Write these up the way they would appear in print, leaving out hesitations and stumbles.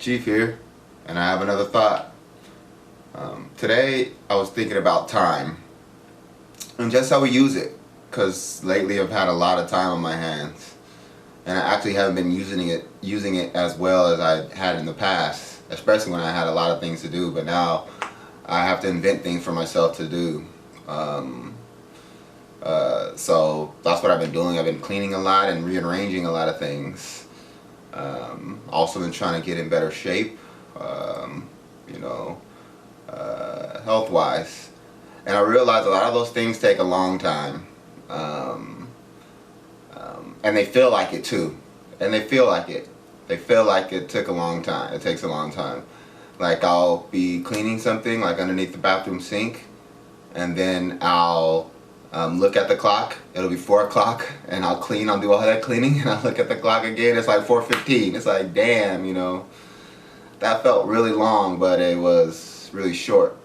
Chief here, and I have another thought. Today I was thinking about time and just how we use it, because lately I've had a lot of time on my hands, and I actually haven't been using it as well as I had in the past, especially when I had a lot of things to do. But now I have to invent things for myself to do. So that's what I've been doing. I've been cleaning a lot and rearranging a lot of things. Also been trying to get in better shape, health-wise. And I realized a lot of those things take a long time. And they feel like it too. And they feel like it. They feel like it took a long time. It takes a long time. Like I'll be cleaning something like underneath the bathroom sink, and then I'll look at the clock. It'll be 4 o'clock, and I'll do all that cleaning, and I'll look at the clock again. It's like 4:15. It's like, damn, that felt really long, but it was really short.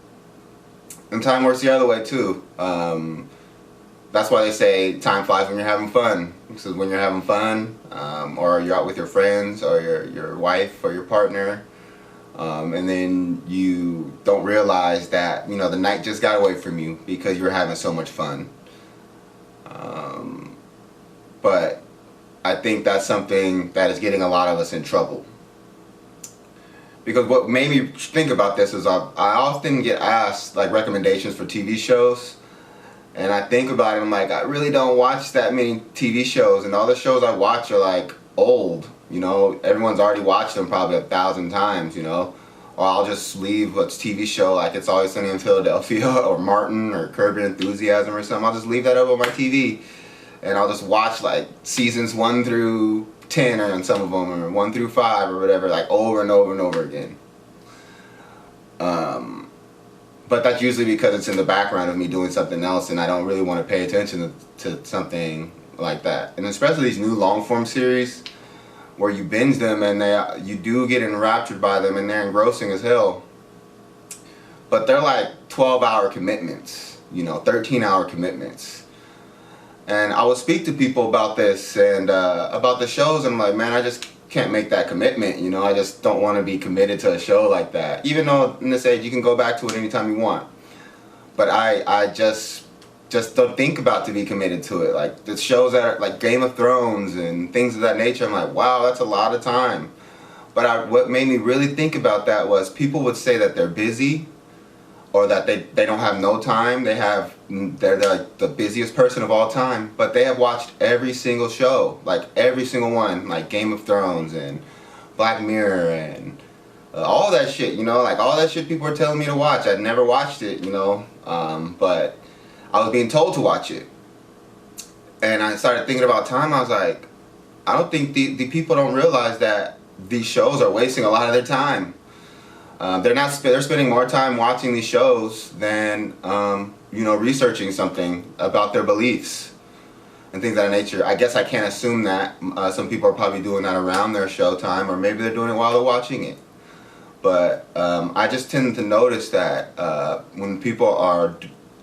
And time works the other way too. That's why they say time flies when you're having fun. Because when you're having fun, or you're out with your friends, or your wife, or your partner, and then you don't realize that the night just got away from you because you were having so much fun. But I think that's something that is getting a lot of us in trouble. Because what made me think about this is I often get asked like recommendations for TV shows, and I think about it, I'm like, I really don't watch that many TV shows, and all the shows I watch are like old. Everyone's already watched them probably 1,000 times, or I'll just leave a TV show like It's Always Sunny in Philadelphia or Martin or Curb Your Enthusiasm or something. I'll just leave that up on my TV, and I'll just watch like seasons 1 through 10 or on some of them, or 1 through 5 or whatever, like over and over and over again. But that's usually because it's in the background of me doing something else, and I don't really want to pay attention to something like that. And especially these new long form series where you binge them and you do get enraptured by them, and they're engrossing as hell. But they're like 12-hour commitments, 13-hour commitments. And I would speak to people about this and about the shows, and I'm like, man, I just can't make that commitment. I just don't want to be committed to a show like that. Even though in this age you can go back to it anytime you want. But I just don't think about to be committed to it. Like the shows that are like Game of Thrones and things of that nature, I'm like, wow, that's a lot of time. But what made me really think about that was people would say that they're busy, or that they don't have no time. They're like the busiest person of all time, but they have watched every single show, like every single one, like Game of Thrones and Black Mirror and all that shit, like all that shit people were telling me to watch. I'd never watched it, but I was being told to watch it. And I started thinking about time. I was like, I don't think the people don't realize that these shows are wasting a lot of their time. They're spending more time watching these shows than researching something about their beliefs and things of that nature. I guess I can't assume that. Some people are probably doing that around their show time, or maybe they're doing it while they're watching it. But I just tend to notice that when people are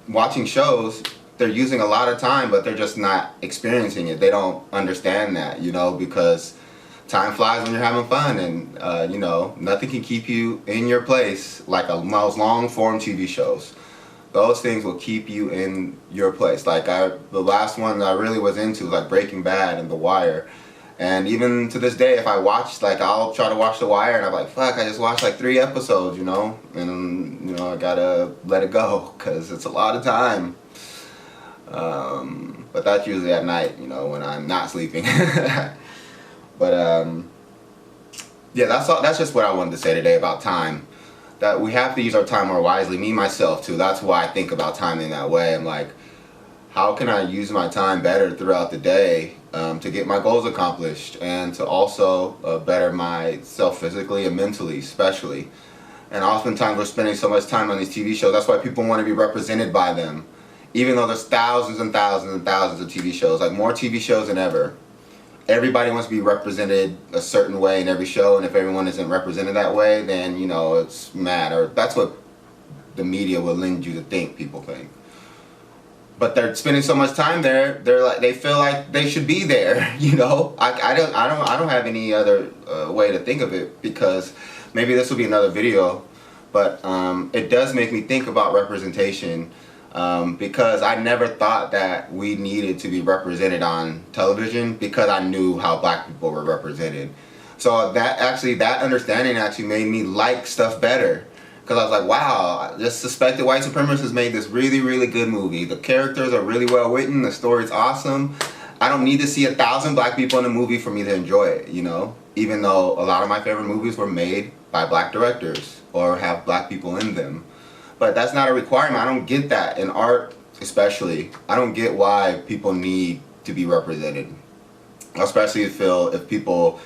watching shows, they're using a lot of time, but they're just not experiencing it. They don't understand that, because time flies when you're having fun, and nothing can keep you in your place like those long form TV shows. Those things will keep you in your place. Like the last one I really was into was like Breaking Bad and The Wire. And even to this day, if I watch, like I'll try to watch The Wire, and I'm like, fuck, I just watched like 3 episodes, and I gotta let it go because it's a lot of time. But that's usually at night, when I'm not sleeping. But yeah, that's just what I wanted to say today about time. That we have to use our time more wisely. Me, myself, too. That's why I think about time in that way. I'm like, how can I use my time better throughout the day to get my goals accomplished, and to also better myself physically and mentally, especially. And oftentimes we're spending so much time on these TV shows. That's why people want to be represented by them. Even though there's thousands and thousands and thousands of TV shows, like more TV shows than ever. Everybody wants to be represented a certain way in every show, and if everyone isn't represented that way, then it's mad. Or that's what the media will lend you to think. People think. but they're spending so much time there. They feel like they should be there. You know, I don't have any other way to think of it, because maybe this will be another video, but it does make me think about representation, because I never thought that we needed to be represented on television because I knew how black people were represented. So that understanding actually made me like stuff better. Because I was like, wow, this suspected white supremacist made this really, really good movie. The characters are really well written. The story's awesome. I don't need to see 1,000 black people in a movie for me to enjoy it, you know? Even though a lot of my favorite movies were made by black directors or have black people in them. But that's not a requirement. I don't get that in art, especially. I don't get why people need to be represented. Especially if people,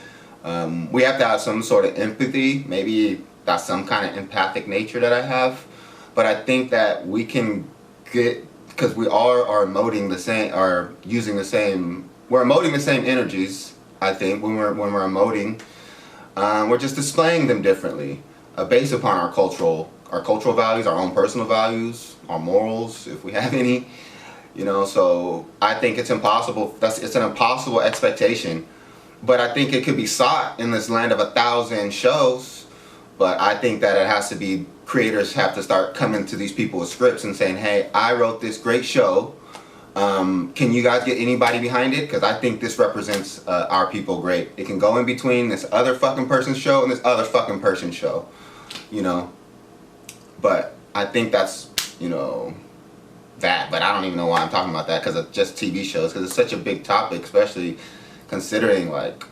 we have to have some sort of empathy. Maybe that's some kind of empathic nature that I have. But I think that we can get, because we all are emoting the same, are using the same, we're emoting the same energies, I think, when we're emoting. We're just displaying them differently, based upon our cultural values, our own personal values, our morals, if we have any. You know, so I think it's impossible. It's an impossible expectation. But I think it could be sought in this land of 1,000 shows. But I think that it has to be, creators have to start coming to these people with scripts and saying, hey, I wrote this great show. Can you guys get anybody behind it? Because I think this represents our people great. It can go in between this other fucking person's show and this other fucking person's show. You know? But I think that's, you know, that. But I don't even know why I'm talking about that, because of just TV shows. Because it's such a big topic, especially considering, like,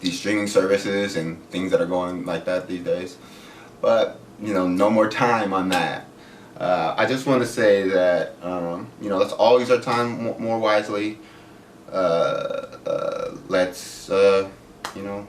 these streaming services and things that are going like that these days. But, you know, no more time on that. I just want to say that, you know, let's all use our time more wisely. Let's, you know,